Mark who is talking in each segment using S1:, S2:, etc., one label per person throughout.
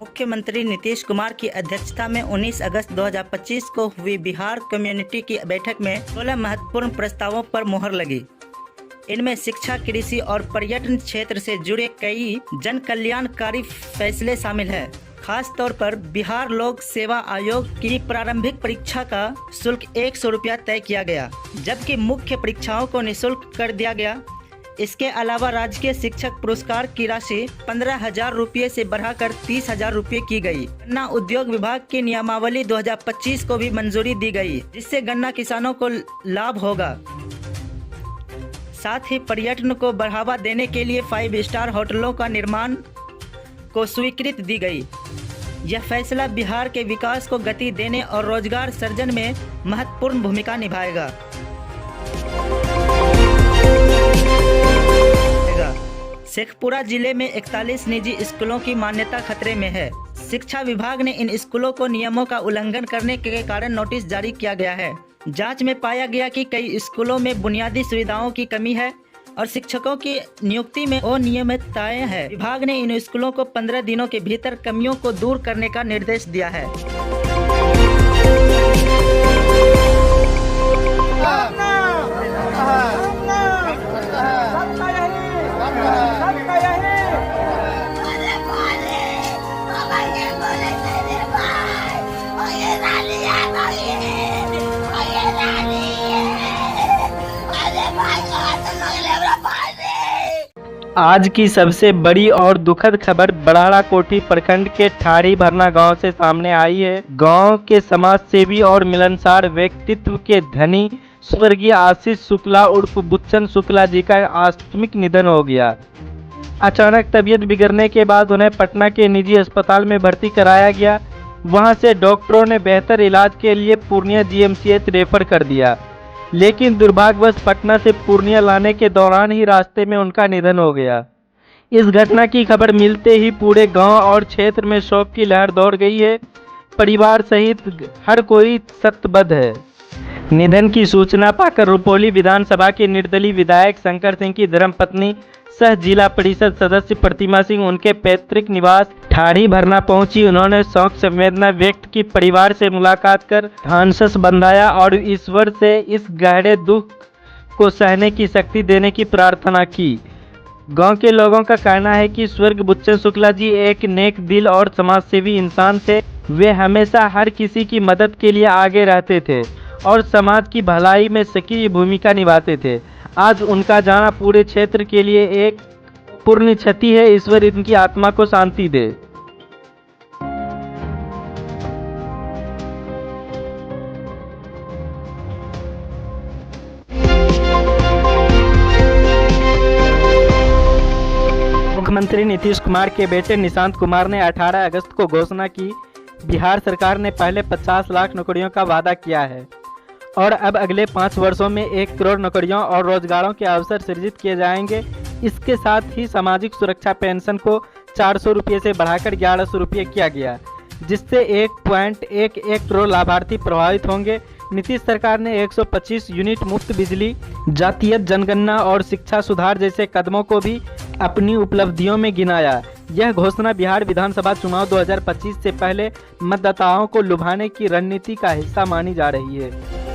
S1: मुख्यमंत्री नीतीश कुमार की अध्यक्षता में 19 अगस्त 2025 को हुई बिहार कम्युनिटी की बैठक में 16 महत्वपूर्ण प्रस्तावों पर मुहर लगी। इनमें शिक्षा, कृषि और पर्यटन क्षेत्र से जुड़े कई जन कल्याणकारी फैसले शामिल हैं। खास तौर पर बिहार लोक सेवा आयोग की प्रारंभिक परीक्षा का शुल्क 100 रुपया तय किया गया, जबकि मुख्य परीक्षाओं को निःशुल्क कर दिया गया। इसके अलावा राजकीय शिक्षक पुरस्कार की राशि 15,000 रुपये से बढ़ाकर 30,000 रुपये की गई। गन्ना उद्योग विभाग की नियमावली 2025 को भी मंजूरी दी गई, जिससे गन्ना किसानों को लाभ होगा। साथ ही पर्यटन को बढ़ावा देने के लिए 5 स्टार होटलों का निर्माण को स्वीकृति दी गई। यह फैसला बिहार के विकास को गति देने और रोजगार सृजन में महत्वपूर्ण भूमिका निभाएगा। शेखपुरा जिले में 41 निजी स्कूलों की मान्यता खतरे में है। शिक्षा विभाग ने इन स्कूलों को नियमों का उल्लंघन करने के कारण नोटिस जारी किया गया है। जांच में पाया गया कि कई स्कूलों में बुनियादी सुविधाओं की कमी है और शिक्षकों की नियुक्ति में अनियमितताएं हैं। विभाग ने इन स्कूलों को 15 दिनों के भीतर कमियों को दूर करने का निर्देश दिया है।
S2: आज की सबसे बड़ी और दुखद खबर बड़ाड़ा कोठी प्रखंड के ठाड़ी भरना गांव से सामने आई है। गांव के समाज सेवी और मिलनसार व्यक्तित्व के धनी स्वर्गीय आशीष शुक्ला उर्फ बुच्चन शुक्ला जी का आकस्मिक निधन हो गया। अचानक तबीयत बिगड़ने के बाद उन्हें पटना के निजी अस्पताल में भर्ती कराया गया। वहां से डॉक्टरों ने बेहतर इलाज के लिए पूर्णिया जीएमसीएच रेफर कर दिया, लेकिन दुर्भाग्यवश पटना से पूर्णिया लाने के दौरान ही रास्ते में उनका निधन हो गया। इस घटना की खबर मिलते ही पूरे गांव और क्षेत्र में शोक की लहर दौड़ गई है। परिवार सहित हर कोई शतबद्ध है। निधन की सूचना पाकर रुपौली विधानसभा के निर्दलीय विधायक शंकर सिंह की धर्मपत्नी सह जिला परिषद सदस्य प्रतिमा सिंह उनके पैतृक निवास ठाड़ी भरना पहुंची। उन्होंने शोक संवेदना व्यक्त की, परिवार से मुलाकात कर ढांढस बंधाया और ईश्वर से इस गहरे दुख को सहने की शक्ति देने की प्रार्थना की। गांव के लोगों का कहना है कि स्वर्गीय बुच्चन शुक्ला जी एक नेक दिल और समाजसेवी इंसान थे। वे हमेशा हर किसी की मदद के लिए आगे रहते थे और समाज की भलाई में सक्रिय भूमिका निभाते थे। आज उनका जाना पूरे क्षेत्र के लिए एक पूर्ण क्षति है। ईश्वर इनकी आत्मा को शांति दे। मुख्यमंत्री नीतीश कुमार के बेटे निशांत कुमार ने 18 अगस्त को घोषणा की, बिहार सरकार ने पहले 50 लाख नौकरियों का वादा किया है और अब अगले 5 वर्षों में 1 करोड़ नौकरियों और रोजगारों के अवसर सृजित किए जाएंगे। इसके साथ ही सामाजिक सुरक्षा पेंशन को 400 रुपये से बढ़ाकर 1100 रुपये किया गया, जिससे 1.11 करोड़ लाभार्थी प्रभावित होंगे। नीतीश सरकार ने 125 यूनिट मुफ्त बिजली, जातीय जनगणना और शिक्षा सुधार जैसे कदमों को भी अपनी उपलब्धियों में गिनाया। यह घोषणा बिहार विधानसभा चुनाव 2025 से पहले मतदाताओं को लुभाने की रणनीति का हिस्सा मानी जा रही है।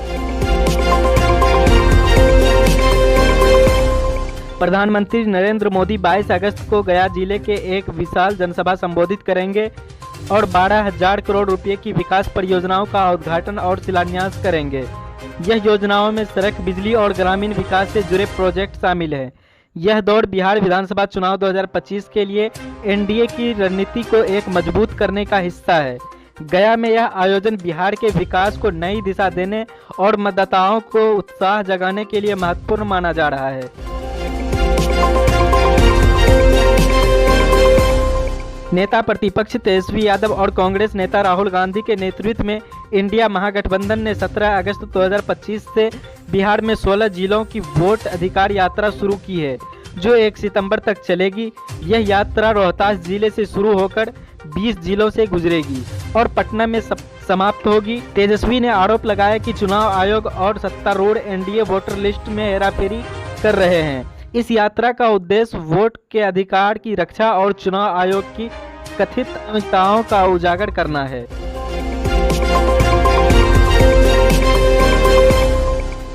S2: प्रधानमंत्री नरेंद्र मोदी 22 अगस्त को गया जिले के एक विशाल जनसभा संबोधित करेंगे और 12,000 करोड़ रुपए की विकास परियोजनाओं का उद्घाटन और शिलान्यास करेंगे। यह योजनाओं में सड़क, बिजली और ग्रामीण विकास से जुड़े प्रोजेक्ट शामिल हैं। यह दौड़ बिहार विधानसभा चुनाव 2025 के लिए एनडीए की रणनीति को एक मजबूत करने का हिस्सा है। गया में यह आयोजन बिहार के विकास को नई दिशा देने और मतदाताओं को उत्साह जगाने के लिए महत्वपूर्ण माना जा रहा है। नेता प्रतिपक्ष तेजस्वी यादव और कांग्रेस नेता राहुल गांधी के नेतृत्व में इंडिया महागठबंधन ने 17 अगस्त 2025 से बिहार में 16 जिलों की वोट अधिकार यात्रा शुरू की है, जो 1 सितंबर तक चलेगी। यह यात्रा रोहतास जिले से शुरू होकर 20 जिलों से गुजरेगी और पटना में समाप्त होगी। तेजस्वी ने आरोप लगाया कि चुनाव आयोग और सत्तारूढ़ एनडीए वोटर लिस्ट में हेराफेरी कर रहे हैं। इस यात्रा का उद्देश्य वोट के अधिकार की रक्षा और चुनाव आयोग की कथित अनियमितताओं का उजागर करना है।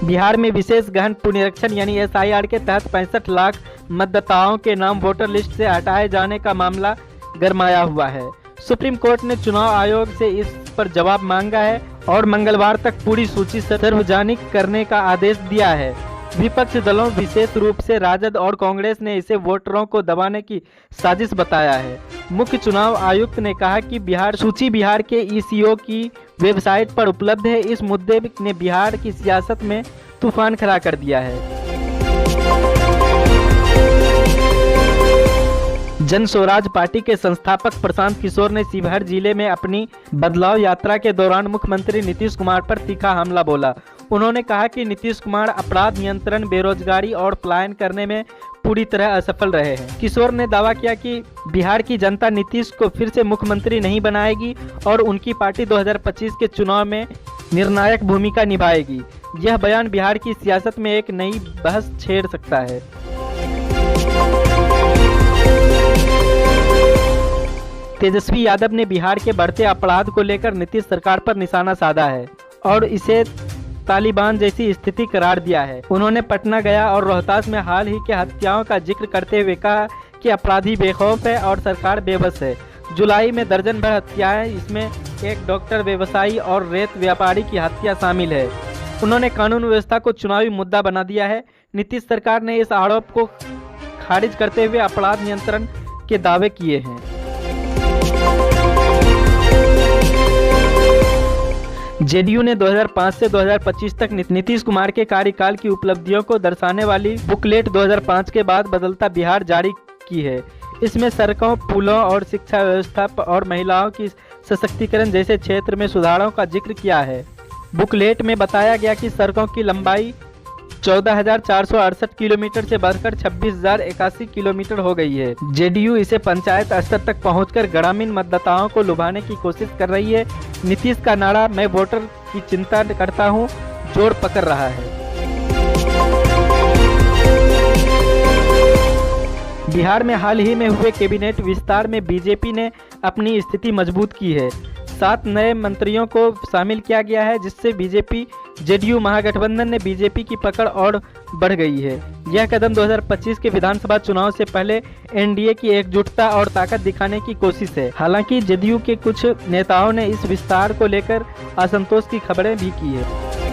S2: बिहार में विशेष गहन पुनरीक्षण यानी SIR के तहत 65 लाख मतदाताओं के नाम वोटर लिस्ट से हटाए जाने का मामला गरमाया हुआ है। सुप्रीम कोर्ट ने चुनाव आयोग से इस पर जवाब मांगा है और मंगलवार तक पूरी सूची सार्वजनिक करने का आदेश दिया है। विपक्षी दलों विशेष रूप से राजद और कांग्रेस ने इसे वोटरों को दबाने की साजिश बताया है। मुख्य चुनाव आयुक्त ने कहा कि सूची बिहार के ECO की वेबसाइट पर उपलब्ध है। इस मुद्दे ने बिहार की सियासत में तूफान खड़ा कर दिया है। जन स्वराज पार्टी के संस्थापक प्रशांत किशोर ने शिवहर जिले में अपनी बदलाव यात्रा के दौरान मुख्यमंत्री नीतीश कुमार पर तीखा हमला बोला। उन्होंने कहा कि नीतीश कुमार अपराध नियंत्रण, बेरोजगारी और पलायन करने में पूरी तरह असफल रहे हैं। किशोर ने दावा किया कि बिहार की जनता नीतीश को फिर से मुख्यमंत्री नहीं बनाएगी और उनकी पार्टी 2025 के चुनाव में निर्णायक भूमिका निभाएगी। यह बयान बिहार की सियासत में एक नई बहस छेड़ सकता है। तेजस्वी यादव ने बिहार के बढ़ते अपराध को लेकर नीतीश सरकार पर निशाना साधा है और इसे तालिबान जैसी स्थिति करार दिया है। उन्होंने पटना, गया और रोहतास में हाल ही के हत्याओं का जिक्र करते हुए कहा कि अपराधी बेखौफ है और सरकार बेबस है। जुलाई में दर्जन भर हत्याएं, इसमें एक डॉक्टर, व्यवसायी और रेत व्यापारी की हत्या शामिल है। उन्होंने कानून व्यवस्था को चुनावी मुद्दा बना दिया है। नीतीश सरकार ने इस आरोप को खारिज करते हुए अपराध नियंत्रण के दावे किए हैं। जेडीयू ने 2005 से 2025 तक नीतीश कुमार के कार्यकाल की उपलब्धियों को दर्शाने वाली बुकलेट 2005 के बाद बदलता बिहार जारी की है। इसमें सड़कों, पुलों और शिक्षा व्यवस्था और महिलाओं की सशक्तिकरण जैसे क्षेत्र में सुधारों का जिक्र किया है। बुकलेट में बताया गया कि सड़कों की लंबाई 14,468 किलोमीटर से बढ़कर 26,081 किलोमीटर हो गई है। जेडीयू इसे पंचायत स्तर तक पहुंचकर ग्रामीण मतदाताओं को लुभाने की कोशिश कर रही है। नीतीश का नारा "मैं वोटर की चिंता करता हूं" जोर पकड़ रहा है। बिहार में हाल ही में हुए कैबिनेट विस्तार में बीजेपी ने अपनी स्थिति मजबूत की है। 7 नए मंत्रियों को शामिल किया गया है, जिससे बीजेपी जेडीयू महागठबंधन ने बीजेपी की पकड़ और बढ़ गई है। यह कदम 2025 के विधानसभा चुनाव से पहले एनडीए की एकजुटता और ताकत दिखाने की कोशिश है। हालांकि जेडीयू के कुछ नेताओं ने इस विस्तार को लेकर असंतोष की खबरें भी की है।